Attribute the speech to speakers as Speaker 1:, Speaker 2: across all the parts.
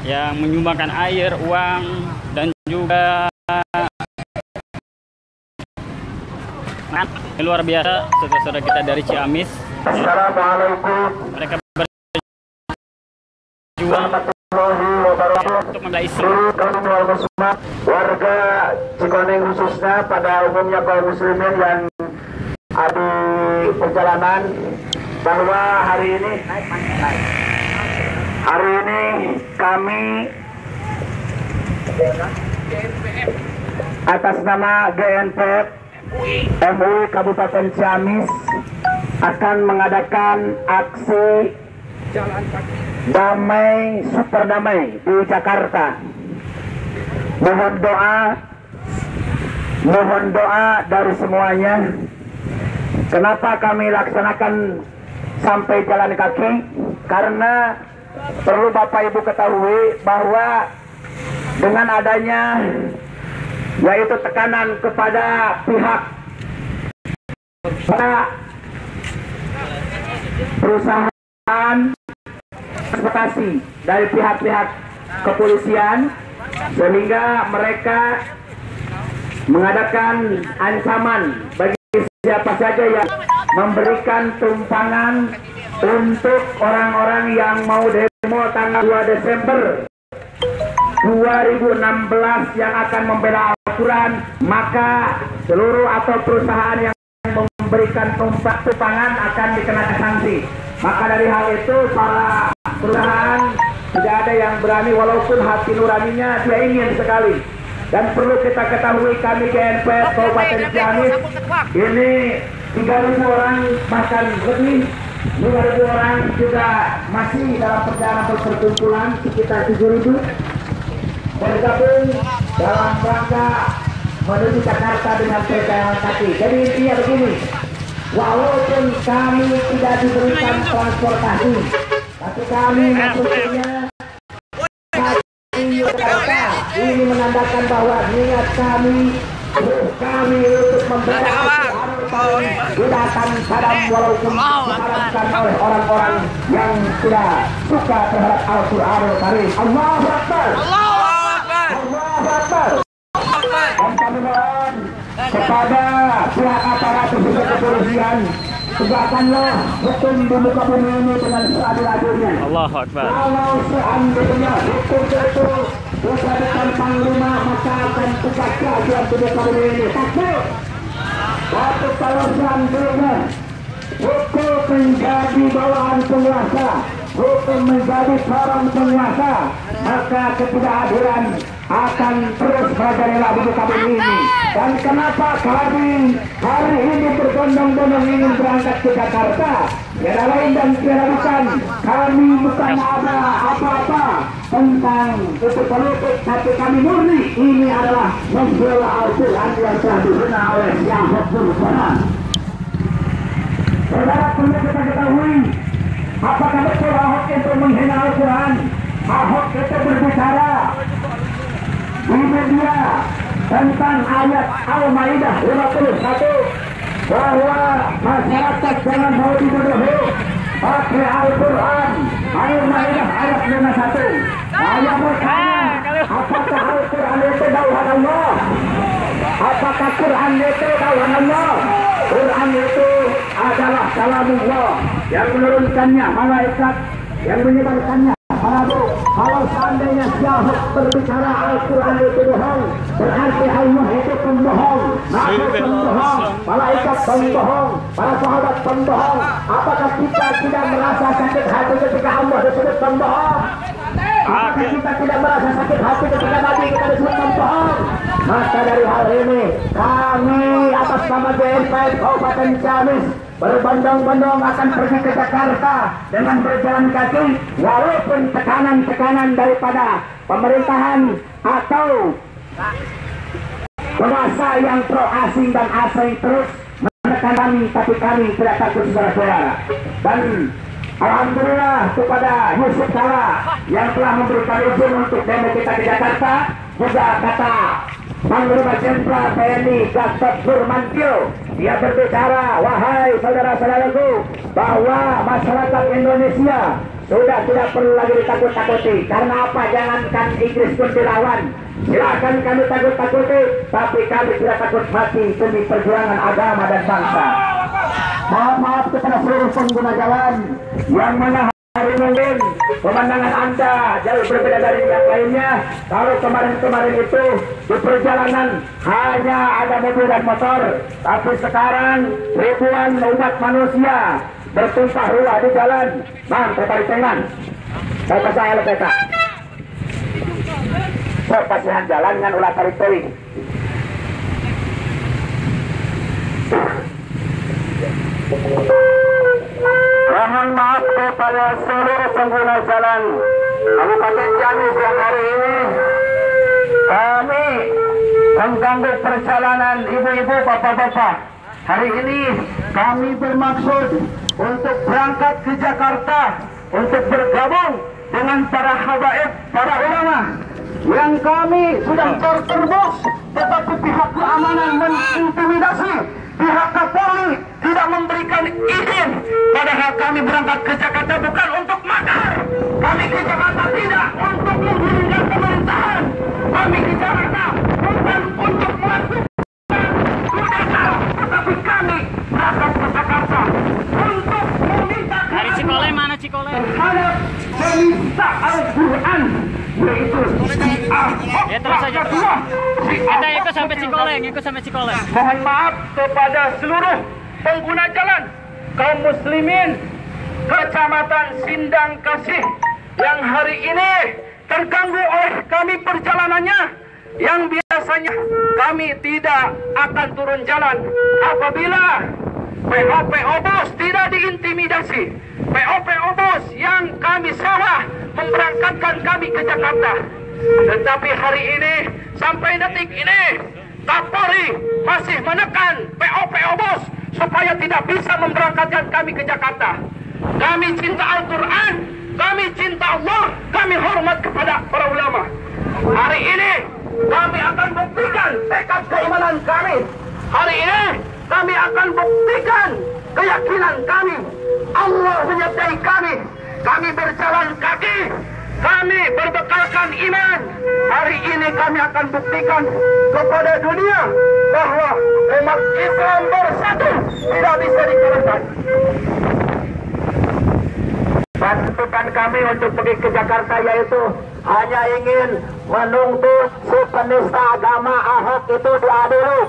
Speaker 1: yang menyumbangkan air, uang, dan juga luar biasa saudara-saudara kita dari Ciamis.
Speaker 2: Assalamualaikum.
Speaker 1: Mereka berjuang untuk membela Islam.
Speaker 2: Warga Cikoneng khususnya pada umumnya kaum muslimin yang ada di perjalanan, bahwa hari ini kami atas nama GNPF MUI Kabupaten Ciamis akan mengadakan aksi damai, super damai di Jakarta. Mohon doa dari semuanya. Kenapa kami laksanakan sampai jalan kaki? Karena perlu Bapak Ibu ketahui bahwa dengan adanya yaitu tekanan kepada pihak perusahaan transportasi dari pihak-pihak kepolisian, sehingga mereka mengadakan ancaman bagi siapa saja yang memberikan tumpangan untuk orang-orang yang mau demo tanggal 2 Desember 2016 yang akan membela aturan, maka seluruh atau perusahaan yang memberikan tumpangan akan dikenakan sanksi. Maka dari hal itu para perusahaan tidak ada yang berani, walaupun hati nuraninya dia ingin sekali. Dan perlu kita ketahui, kami GNPF Kabupaten Ciamis ini 3.000 orang, bahkan lebih 2.000 orang juga masih dalam perjalanan perkumpulan, sekitar 7.000 bergabung dalam rangka menuju Jakarta dengan perjalanan kaki. Jadi intinya begini, walaupun kami tidak diberikan transportasi, tapi kami maksudnya ini menandakan bahwa niat kami untuk membela Gugatan Saddam, walaupun diharapkan oleh orang-orang yang tidak suka terhadap Al-Quranul Karim. Allahu Akbar. Allahu Akbar. Allahu Akbar. Dan kami mohon kepada pihak aparat kepolisian, tegakkanlah hukum di muka bumi ini dengan seadil-adilnya.
Speaker 1: Allahu Akbar.
Speaker 2: Kalau seandainya hukum itu bisa depan panglima, maka akan tegak keadilan di muka bumi ini. Takbir. Tapi kalau seandainya hukum menjadi bawahan penguasa, hukum menjadi barang penguasa, maka ketidakadilan akan terus merajalela di muka bumi ini. Dan kenapa kami hari ini berbondong-bondong ingin berangkat ke Jakarta? Tiada lain dan tiada bukan, kami bukan ada apa-apa tentang itu politik, tapi kami murni ini adalah membela Al-Quran yang telah dibina oleh Yang Bersama. Saudara, perlu kita ketahui, apakah betul Ahok itu menghina Al-Quran? Ahok itu berbicara di media tentang ayat Al-Maidah 51 bahwa masyarakat jangan mau dibodohi, pakai Al-Quran. Al-Maidah ayat 51. Saya bertanya, apakah Al-Quran itu dauhan Allah? Apakah Quran itu dauhan Allah? Quran itu adalah kalamullah yang menurunkannya malaikat, yang menyebarkannya para roh. Kalau seandainya Syahud berbicara Al-Quran itu bohong, berarti Allah itu pembohong, Nabi pembohong, malaikat pembohong, para sahabat pembohong. Apakah kita tidak merasa sakit hati ketika Allah disebut pembohong? Apakah kita tidak merasa sakit hati ketika Nabi kita disebut pembohong? Maka dari hal ini kami atas nama GNPF Kabupaten Ciamis berbondong-bondong akan pergi ke Jakarta dengan berjalan kaki, walaupun tekanan-tekanan daripada pemerintahan atau penguasa yang pro asing dan asing terus menekan kami, tapi kami tidak takut, saudara-saudara. Dan alhamdulillah kepada Yusuf Kala yang telah memberikan izin untuk demo kita di Jakarta, juga kata Panglima Jenderal TNI Gatot Nurmantio, dia berbicara, wahai saudara-saudaraku, bahwa masyarakat Indonesia sudah tidak perlu lagi ditakut-takuti. Karena apa? Jangankan Inggris pun dilawan. Silakan kami takut-takuti, tapi kami tidak takut mati demi perjuangan agama dan bangsa. Maaf kepada seluruh pengguna jalan yang mana hari mungkin pemandangan Anda jauh berbeda dari yang lainnya. Kalau kemarin-kemarin itu di perjalanan hanya ada mobil dan motor, tapi sekarang ribuan umat manusia bertumpah ruah di jalan. Bang, tertarik tangan. Saya kasih LPK. Perpasihan jalan dengan ulah tarik teuing. Mohon maaf kepada seluruh pengguna jalan Kabupaten Ciamis yang hari ini kami mengganggu perjalanan ibu-ibu, bapak-bapak. Hari ini kami bermaksud untuk berangkat ke Jakarta untuk bergabung dengan para habaib, para ulama yang kami sudah terterbos, tetapi pihak keamanan mengintimidasi. Pihak Kapolri tidak memberikan izin. Padahal kami berangkat ke Jakarta bukan untuk makar. Kami ke Jakarta tidak untuk menghina pemerintahan. Kami ke Jakarta bukan untuk melakukan kudeta, tetapi kami berangkat ke Jakarta untuk meminta
Speaker 1: Dari Cikole mana Cikole?
Speaker 2: terhadap peminta Al-Quran, yaitu
Speaker 1: Ya terus saja. Kita ikut sampai Cikole,
Speaker 2: Mohon maaf kepada seluruh pengguna jalan kaum muslimin Kecamatan Sindang Kasih yang hari ini terganggu oleh kami perjalanannya, yang biasanya kami tidak akan turun jalan apabila PO bus tidak diintimidasi. PO bus yang kami sewa memberangkatkan kami ke Jakarta. Tetapi hari ini sampai detik ini Kapolri masih menekan PO bus supaya tidak bisa memberangkatkan kami ke Jakarta. Kami cinta Al-Quran, kami cinta Allah, kami hormat kepada para ulama. Hari ini kami akan buktikan tekad keimanan kami. Hari ini kami akan buktikan keyakinan kami. Allah menyertai kami. Kami berjalan kaki, kami berbekalkan iman. Hari ini kami akan buktikan kepada dunia bahwa umat Islam bersatu tidak bisa dikalahkan. Tuntutan kami untuk pergi ke Jakarta yaitu hanya ingin menuntut si penista agama Ahok itu diadili,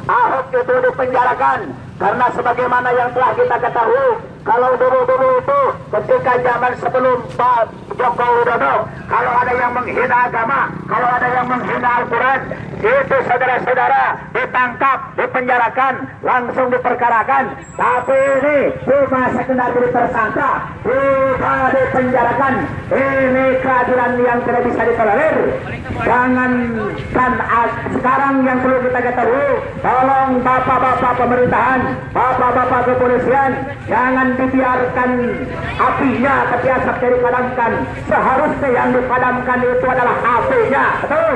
Speaker 2: Ahok itu dipenjarakan. Karena sebagaimana yang telah kita ketahui, kalau dulu-dulu itu ketika zaman sebelum Pak Joko Widodo, kalau ada yang menghina agama, kalau ada yang menghina Al-Quran, itu saudara-saudara ditangkap, dipenjarakan, langsung diperkarakan. Tapi ini cuma sekedar jadi tersangka, tidak dipenjarakan. Ini keadilan yang tidak bisa ditolerir. Jangankan sekarang yang perlu kita ketahui, tolong bapak-bapak pemerintahan, bapak-bapak kepolisian, jangan dibiarkan apinya tapi asapnya dipadamkan. Seharusnya yang dipadamkan itu adalah apinya. Betul?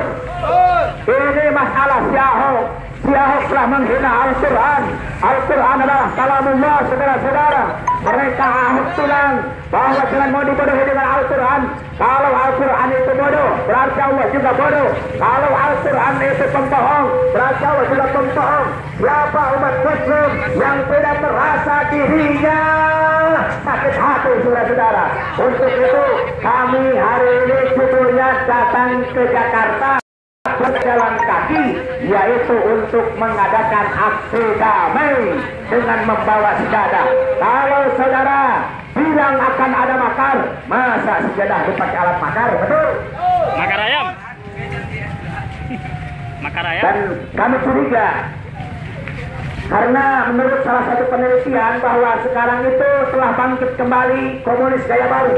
Speaker 2: Ini masalah si Ahok. Si Ahok telah menghina Al-Quran. Al-Quran adalah kalamullah, saudara-saudara. Mereka Ahok bilang bahwa jangan mau dibodohi dengan Al-Quran. Kalau Al-Quran itu bodoh, berarti Allah juga bodoh. Kalau Al-Quran itu pembohong, berarti Allah juga pembohong. Siapa umat Muslim yang tidak merasa dirinya sakit hati, saudara-saudara? Untuk itu kami hari ini judulnya datang ke Jakarta berjalan kaki, yaitu untuk mengadakan aksi damai dengan membawa sejadah. Kalau saudara bilang akan ada makar, masa sejadah dipakai alat makar? Betul?
Speaker 1: Makar ayam. Makar ayam.
Speaker 2: Dan kami curiga karena menurut salah satu penelitian bahwa sekarang itu telah bangkit kembali komunis gaya baru.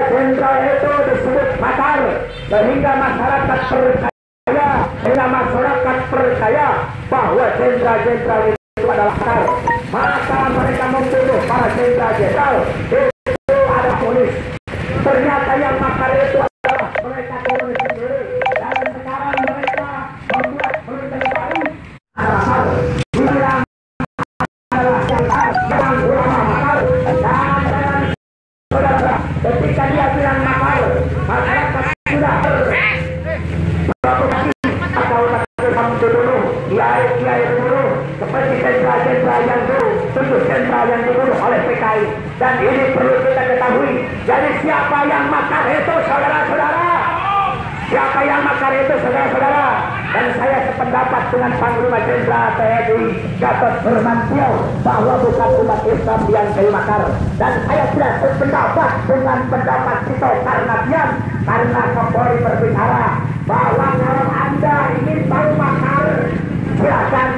Speaker 2: Jenderal itu disebut makar, sehingga masyarakat percaya bahwa jenderal itu adalah makar. Maka mereka membunuh para jenderal. Itu ada komunis. Ternyata yang makar itu adalah mereka komunis sendiri. Dan sekarang mereka membuat pemerintah baru. Bilang adalah yang ulama makar. yang dibunuh oleh PKI. Dan ini perlu kita ketahui. Jadi siapa yang makar itu saudara-saudara? Siapa yang makar itu saudara-saudara? Dan saya sependapat dengan Panglima Jenderal TNI Gatot Nurmantio bahwa bukan umat Islam yang jadi makar. Dan saya tidak sependapat dengan pendapat Tito Karnavian, karena Kapolri berbicara bahwa kalau Anda ingin tahu makar, silakan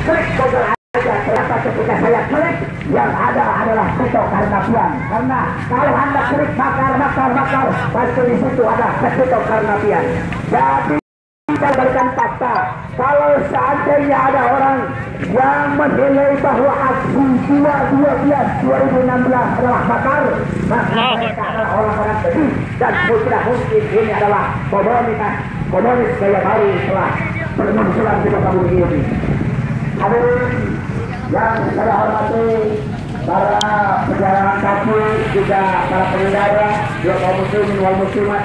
Speaker 2: klik Google aja. Ternyata ketika saya klik, yang ada adalah Tito Karnavian. Karena kalau Anda klik makar, pasti di situ ada Tito Karnavian. Jadi kita berikan fakta. Kalau seandainya ada orang yang menilai bahwa aksi 2016 adalah makar, maka mereka adalah orang-orang keji dan tidak mungkin ini adalah komunis gaya baru setelah bermunculan di kota bumi ini. Hadirin yang saya hormati, para pejalan kaki, juga para pengendara, juga kaum muslimin wal muslimat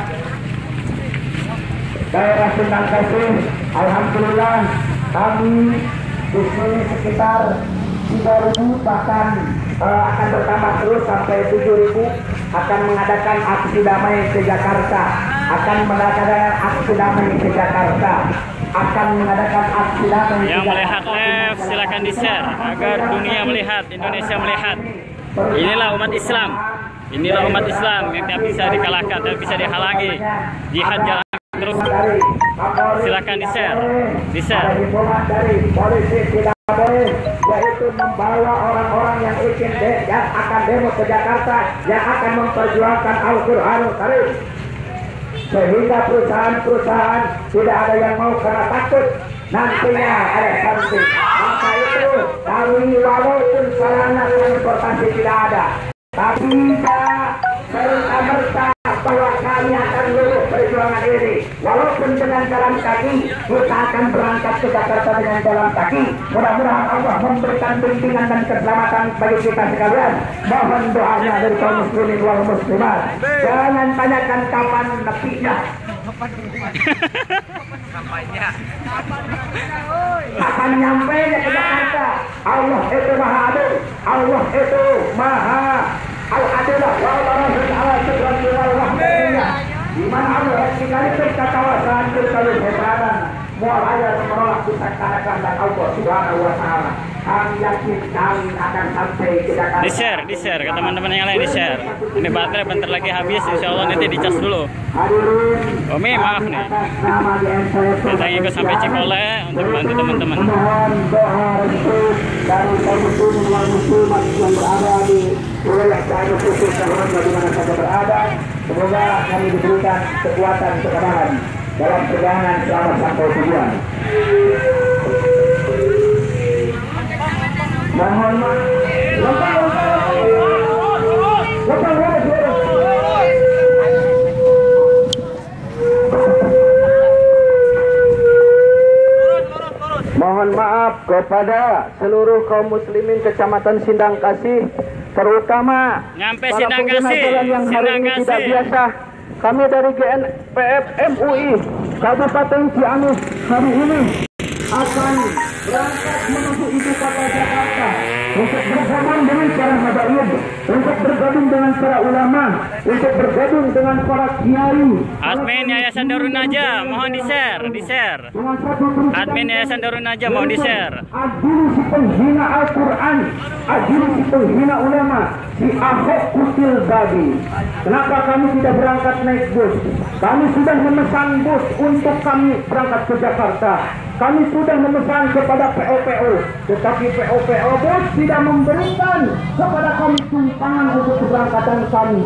Speaker 2: daerah Sindang Kasih. Alhamdulillah kami di sini sekitar 3.000, bahkan akan bertambah terus sampai 7.000, akan mengadakan aksi damai ke Jakarta,
Speaker 1: Yang melihat live silakan di-share agar dunia melihat, Indonesia melihat. Inilah umat Islam. Inilah umat Islam yang tidak bisa dikalahkan, tidak bisa dihalangi. Jihad jalan terus. Silakan di-share.
Speaker 2: Dari polisi tidak boleh, yaitu membawa orang-orang yang akan demo ke Jakarta, yang akan memperjuangkan Al-Qur'anul Karim, sehingga perusahaan-perusahaan tidak ada yang mau karena takut nantinya ada sanksi. Maka itu kami walaupun sarana transportasi tidak ada, tapi tidak serta-merta bahwa kami akan luluh perjuangan ini. Walaupun dengan jalan kaki, kita akan berangkat ke Jakarta dengan jalan kaki. Mudah-mudahan Allah memberikan bimbingan dan keselamatan bagi kita sekalian. Mohon doanya dari kaum muslimin wal muslimat. Jangan tanyakan kapan nepinya. Akan nyampe ke Jakarta. Allah itu maha adil. Allah itu maha al-adilah wa al-rasul ala sebuah wal wahdaniyah. Di mana Allah sekalipun kawasan berkali hebaran mual ayat menolak disangkanakan dan Allah subhanahu wa ta'ala. Kami yakin kami akan sampai ke Jakarta.
Speaker 1: Di-share ke teman-teman yang lain, di-share. Ini baterai bentar lagi habis, insya Allah nanti dicas dulu. Omi maaf nih, kita ikut sampai Cikole untuk bantu teman-teman.
Speaker 2: Mohon doa restu dari kaum muslimin wal muslimat yang berada di wilayah daerah khusus Sahron di mana saja berada. Semoga kami diberikan kekuatan ketebahan dalam perjalanan selama sampai tujuan. Mohon maaf. Mohon maaf kepada seluruh kaum muslimin Kecamatan Sindang Kasih, terutama
Speaker 1: Nyampe
Speaker 2: para
Speaker 1: Sindang
Speaker 2: pengguna
Speaker 1: Kasih,
Speaker 2: jalan yang hari
Speaker 1: Sindang
Speaker 2: ini tidak
Speaker 1: Kasih.
Speaker 2: biasa. Kami dari GNPF MUI Kabupaten Ciamis hari ini akan berangkat menuju ibu kota Jakarta untuk bergabung dengan para habaib, untuk bergabung dengan para ulama, untuk bergabung dengan para kiai.
Speaker 1: Admin Yayasan Darun Najah, mohon di-share. Admin Yayasan Darun Najah, mohon di-share.
Speaker 2: Adili si penghina Al-Quran, adili si penghina ulama, si Ahok Kutil Babi. Kenapa kami tidak berangkat naik bus? Kami sudah memesan bus untuk kami berangkat ke Jakarta. Kami sudah memesan kepada POPO, tetapi POPO bus tidak memberikan kepada kami tumpangan untuk keberangkatan kami.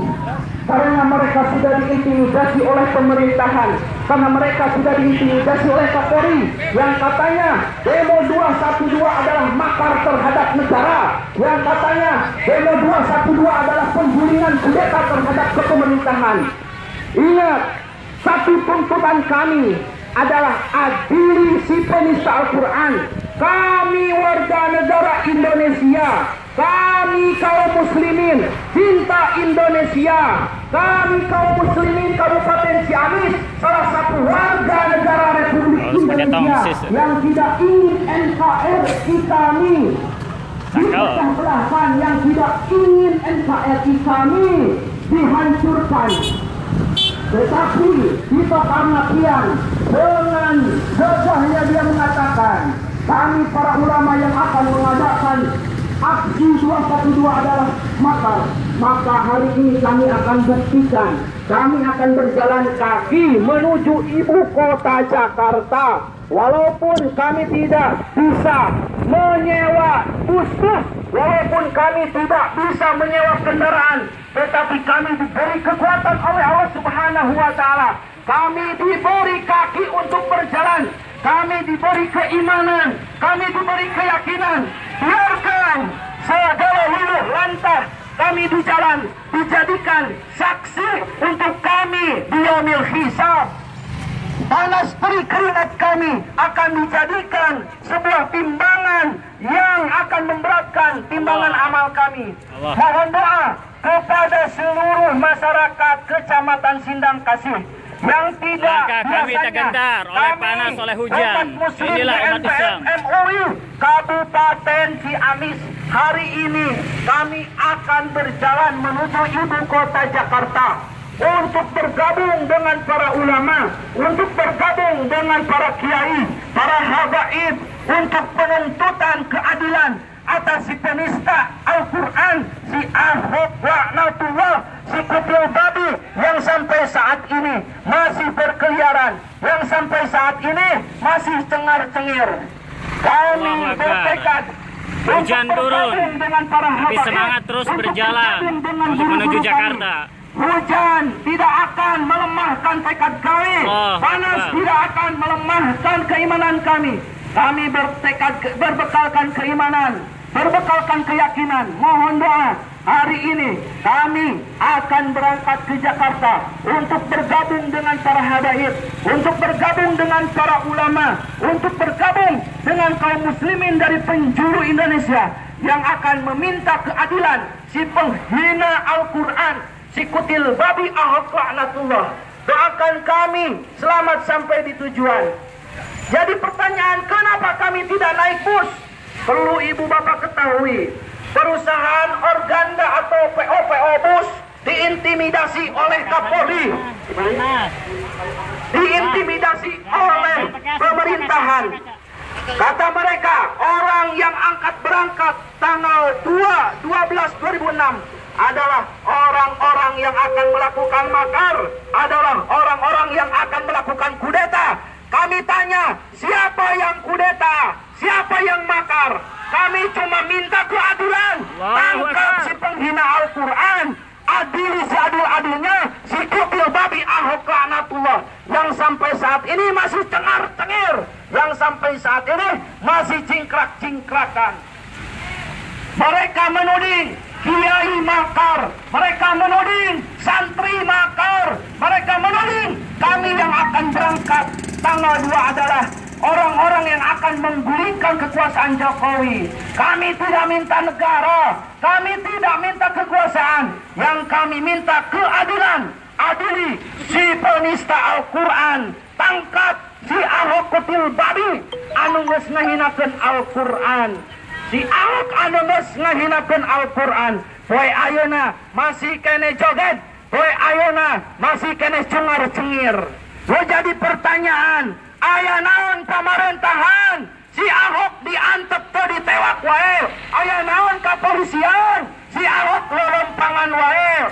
Speaker 2: Karena mereka sudah diintimidasi oleh pemerintahan, karena mereka sudah diintimidasi oleh Kapolri yang katanya demo 212 adalah makar terhadap negara, yang katanya demo 212 adalah penggulingan kudeta terhadap kepemerintahan. Ingat, satu tuntutan kami adalah adili si penista Al-Quran. Kami warga negara Indonesia, kami kaum muslimin cinta Indonesia, kami kaum muslimin Kabupaten Ciamis, salah satu warga negara Republik Indonesia yang tidak ingin NKRI kami dipecah belah belahan yang tidak ingin NKRI kami dihancurkan. Tetapi kita karena kian dengan gagahnya dia mengatakan, kami para ulama yang akan mengadakan aksi 212 adalah makar. Maka hari ini kami akan buktikan, kami akan berjalan kaki menuju ibu kota Jakarta. Walaupun kami tidak bisa menyewa bus-bus, walaupun kami tidak bisa menyewa kendaraan, tetapi kami diberi kekuatan oleh Allah Subhanahu wa Ta'ala. Kami diberi kaki untuk berjalan, kami diberi keimanan, kami diberi keyakinan. Biarkan segala luluh lantah kami di jalan dijadikan saksi untuk kami di yaumil hisab. Panas terik keringat kami akan dijadikan sebuah timbangan yang akan memberatkan timbangan amal kami. Mohon doa kepada seluruh masyarakat Kecamatan Sindang Kasih yang tidak
Speaker 1: kami tergentar oleh panas, oleh hujan. Inilah umat Islam
Speaker 2: MUI Kabupaten Ciamis. Hari ini kami akan berjalan menuju ibu kota Jakarta untuk bergabung dengan para ulama, untuk bergabung dengan para kiai, para habaib, untuk penuntutan keadilan atas si penista Al-Quran, si Ahok Laknatullah, si kutil babi yang sampai saat ini masih berkeliaran, yang sampai saat ini masih cengar-cengir. Kami bertekad
Speaker 1: hujan turun, tapi semangat terus berjalan untuk menuju Jakarta.
Speaker 2: Hujan tidak akan melemahkan tekad kami, panas tidak akan melemahkan keimanan kami. Kami bertekad berbekalkan keimanan, berbekalkan keyakinan. Mohon doa. Hari ini kami akan berangkat ke Jakarta untuk bergabung dengan para habaib, untuk bergabung dengan para ulama, untuk bergabung dengan kaum muslimin dari penjuru Indonesia yang akan meminta keadilan si penghina Al-Quran, si kutil babi Ahok Laknatullah. Doakan kami selamat sampai di tujuan. Jadi pertanyaan, kenapa kami tidak naik bus? Perlu ibu bapak ketahui, perusahaan Organda atau PO bus diintimidasi oleh Kapolri, diintimidasi oleh pemerintahan. Kata mereka, orang yang angkat berangkat tanggal 2/12/2006 adalah orang-orang yang akan melakukan makar, adalah orang-orang yang akan melakukan kudeta. Kami tanya, siapa yang kudeta? Siapa yang makar? Kami cuma minta keadilan. Tangkap si penghina Al-Quran, adili seadil-adilnya si kutil babi Ahok Laknatullah yang sampai saat ini masih cengar-cengir, yang sampai saat ini masih cingkrak-cingkrakan. Mereka menuding kiai makar, mereka menuding santri makar, mereka menuding kami yang akan berangkat tanggal 2 adalah orang-orang yang akan menggulingkan kekuasaan Jokowi. Kami tidak minta negara, kami tidak minta kekuasaan, yang kami minta keadilan. Adili si penista Al-Quran, tangkap si Ahok kutil babi anu geus ngahinakeun Al-Quran. Si Ahok anu geus ngahinakeun Al-Quran, poe ayeuna masih kene joget, poe ayeuna masih kene cengar-cengir. Jadi pertanyaan, aya naon pamerintahan si Ahok diantep teu ditewak wae, aya naon kapolisian si Ahok lolompangan wae,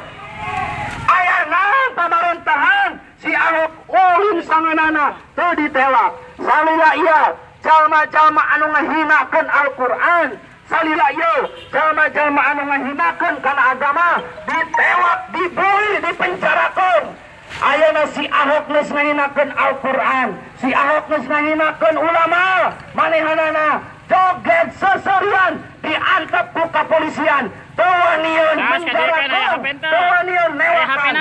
Speaker 2: aya naon pamerintahan si Ahok ulin sanganana teu ditewak. Salila ieu jalma-jalma anu ngahinakeun Al-Quran, salila ieu jalma-jalma anu ngahinakeun kana agama ditewak, dibully, dipenjarakeun. Ayeuna si Ahok geus ngahinakeun Al-Quran, si Ahok geus ngahinakeun ulama, manehanana joget seserian diantep ku kapolisian, teuanieuun penjarakeun, teuanieuun newakan.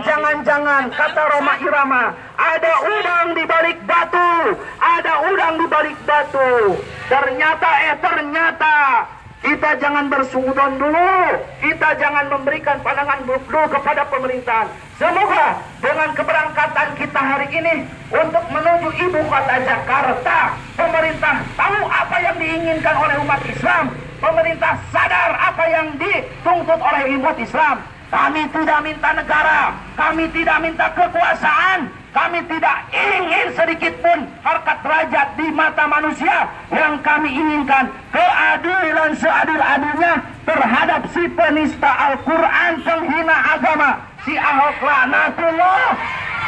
Speaker 2: Jangan-jangan kata Roma Irama, ada udang di balik batu, ada udang di balik batu. Ternyata kita jangan bersuudzon dulu, kita jangan memberikan pandangan buruk dulu kepada pemerintahan. Semoga dengan keberangkatan kita hari ini untuk menuju ibu kota Jakarta, pemerintah tahu apa yang diinginkan oleh umat Islam. pemerintah sadar apa yang dituntut oleh umat Islam. Kami tidak minta negara, kami tidak minta kekuasaan, kami tidak ingin sedikit pun harkat derajat di mata manusia. Yang kami inginkan keadilan seadil-adilnya terhadap si penista Al-Quran, penghina agama, si Ahok laknatullah.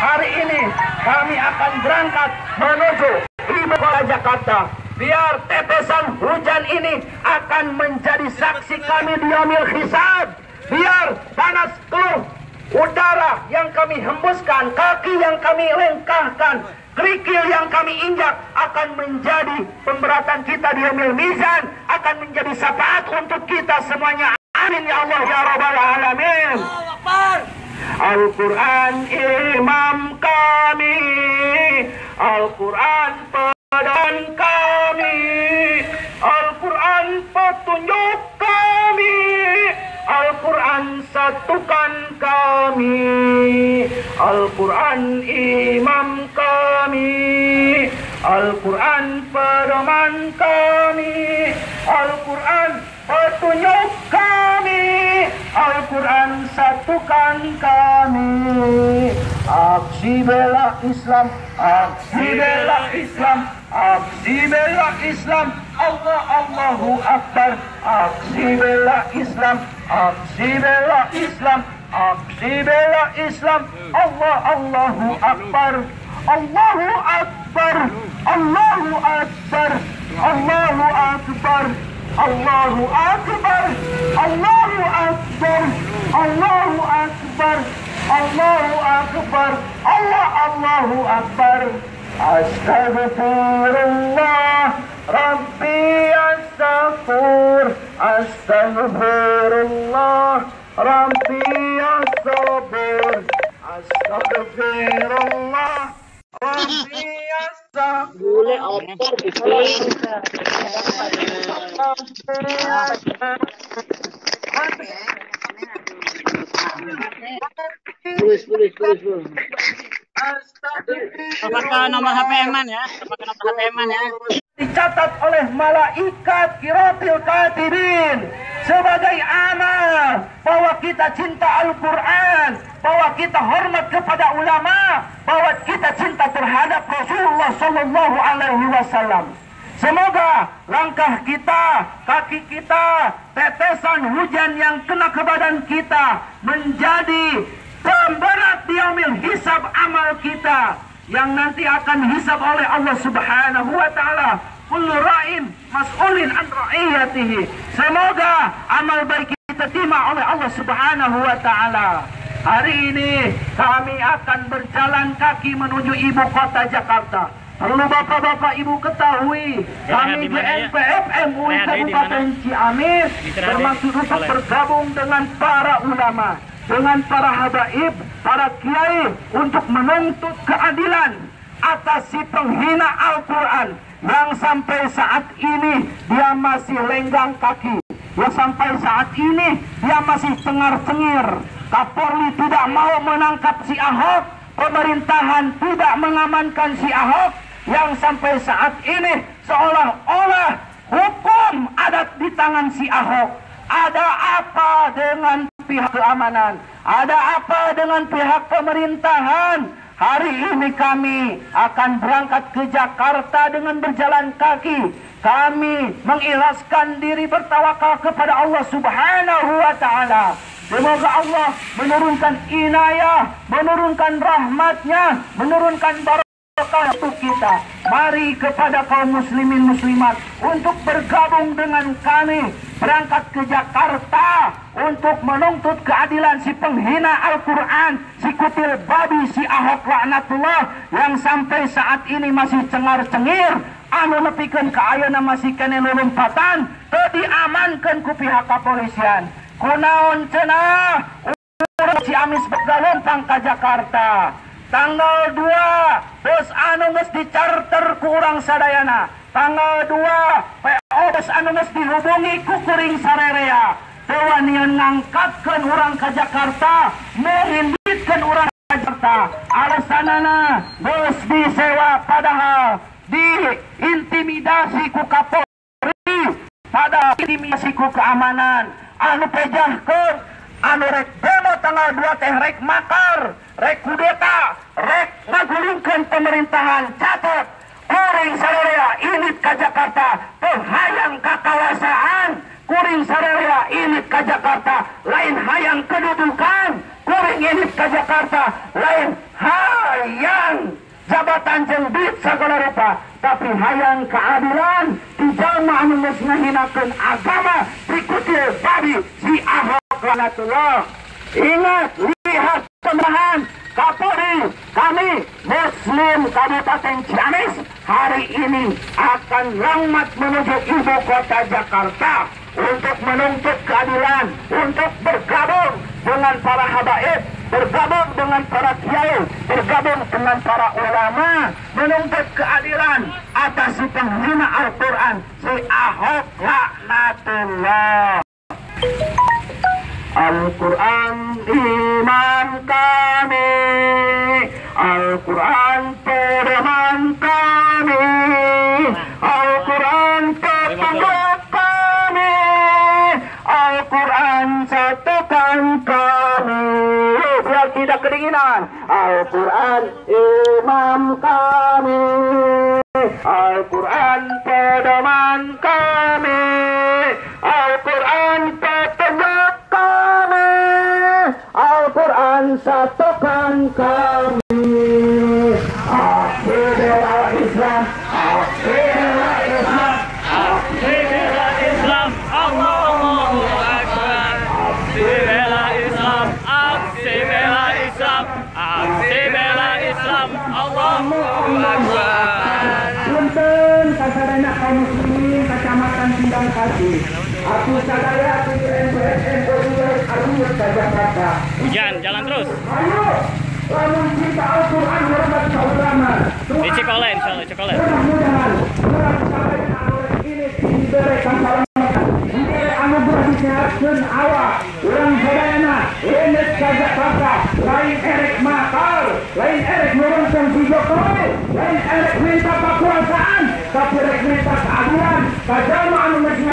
Speaker 2: Hari ini kami akan berangkat menuju ibu kota Jakarta. Biar tetesan hujan ini akan menjadi saksi kami di yaumil hisab. Biar panas teluh udara yang kami hembuskan, kaki yang kami lengkahkan, kerikil yang kami injak akan menjadi pemberatan kita di yaumil mizan, akan menjadi syafaat untuk kita semuanya. Amin ya Allah ya Rabbal Alamin. Al-Quran imam kami, Al-Quran pedoman kami, Al-Quran petunjuk kami, Al-Quran satukan kami, Al-Quran imam kami, Al-Quran pedoman kami, Al-Quran petunjuk kami, Al-Quran satukan kami. Aksi bela Islam, aksi bela Islam, aksi bela Islam, Allah Allahu Akbar. Aksi bela Islam, aksi bela Islam, aksi bela Islam, Allah Allahu Akbar. Allahu Akbar, Allahu Akbar, Allahu Akbar, Allahu Akbar, Allahu Akbar, Allahu Akbar, Allahu Akbar, Allahu Akbar. Astaghfirullah, Rabbi astaghfir, Astaghfirullah, Rabbi astaghfir, Astaghfirullah, Rabbi astaghfir.
Speaker 1: Pakai nomor HP Eman ya, pakai nomor HP Eman ya.
Speaker 2: Dicatat oleh malaikat kiratil katibin sebagai amal bahwa kita cinta Al-Quran, bahwa kita hormat kepada ulama, bahwa kita cinta terhadap Rasulullah Sallallahu Alaihi Wasallam. Semoga langkah kita, kaki kita, tetesan hujan yang kena ke badan kita menjadi pemberat di yaumil hisab amal kita yang nanti akan hisab oleh Allah Subhanahu wa taala. Kullu ra'in mas'ulin an ra'iyatihi. Semoga amal baik kita terima oleh Allah Subhanahu wa taala. Hari ini kami akan berjalan kaki menuju ibu kota Jakarta. Perlu bapak-bapak ibu ketahui, kami GNPF MUI Kabupaten Ciamis bermaksud untuk bergabung dengan para ulama, dengan para habaib, para kiai untuk menuntut keadilan atas si penghina Al-Quran yang sampai saat ini dia masih lenggang kaki, yang sampai saat ini dia masih cengar-cengir. Kapolri tidak mau menangkap si Ahok, pemerintahan tidak mengamankan si Ahok, yang sampai saat ini seolah-olah hukum ada di tangan si Ahok. Ada apa dengan pihak keamanan? Ada apa dengan pihak pemerintahan? Hari ini kami akan berangkat ke Jakarta dengan berjalan kaki. Kami mengikhlaskan diri bertawakal kepada Allah Subhanahu wa taala. Semoga Allah menurunkan inayah, menurunkan rahmatnya, menurunkan barokah untuk kita. Mari kepada kaum muslimin muslimat untuk bergabung dengan kami berangkat ke Jakarta untuk menuntut keadilan si penghina Al-Quran, si kutil babi, si Ahok laknatullah yang sampai saat ini masih cengar-cengir, anu nepikeun ka ayeuna masih kene lulumpatan, teu diamankeun ku pihak kepolisian. Kunaon cenah urang Ciamis begalumpang ka Jakarta. Tanggal 2 bus anu geus dicarter ku urang sadayana. Tanggal 2 PO bus anu geus dihubungi ku kuring sarerea. Teu wanian ngangkatkeun urang ka Jakarta, menginbitkeun urang ka Jakarta. Alasanana bus disewa padahal diintimidasi ku Kapolri, pada dimisiku keamanan anu pejahkeun anu rek demo tanggal 2 teh rek makar rek kudeta rek ngagulingkeun pemerintahan catat kuring sadaya init ka Jakarta teu hayang kakawasan kuring sadaya init ka Jakarta lain hayang kedudukan kuring init ka Jakarta lain hayang jabatan jeung duit sagala rupa tapi hayang keadilan di jalma anu geus ngahinakeun agama berikutil babi si Ahok laknatullah. Ingat, lihat pemerahan Kapolri kami Muslim Kabupaten Ciamis hari ini akan langmat menuju ibu kota Jakarta untuk menuntut keadilan, untuk bergabung dengan para habaib, bergabung dengan para kiai, bergabung dengan para ulama, menuntut keadilan atas si penghina Al-Quran, si Ahok laknatullah. Al-Quran iman kami, Al-Quran pedoman kami, Al-Quran petunjuk kami, Al-Quran satukan kami. Biar tidak kedinginan. Al-Quran imam kami, Al-Quran pedoman kami, Al-Quran petunjuk kami, Al-Quran satukan kami. Akhirnya Islam, akhirnya Islam,
Speaker 1: Akhirnya Islam, Allahu Akbar. Aksi bela Islam, aksi bela Islam, aksi bela Islam, Allahu Akbar.
Speaker 2: Punten kasadana kaum muslimin Kecamatan Sindang Kasih. Aku sadaya aku MPSN Arus ke Jakarta.
Speaker 1: Hujan, jalan terus.
Speaker 2: Ayo, lamun cinta Al-Quran hormat keutamaan.
Speaker 1: Di Cikole, insyaallah Cikole.
Speaker 2: Mudah-mudahan surat sadaya awal ini diberikan salam. Diberi anugerah disehatkeun awak. Urang sadayana ini ke Jakarta. Lain erek makar, lain erek nurunkeun si Jokowi, lain erek minta kekuasaan, tapi erek minta keadilan. Kajalma anu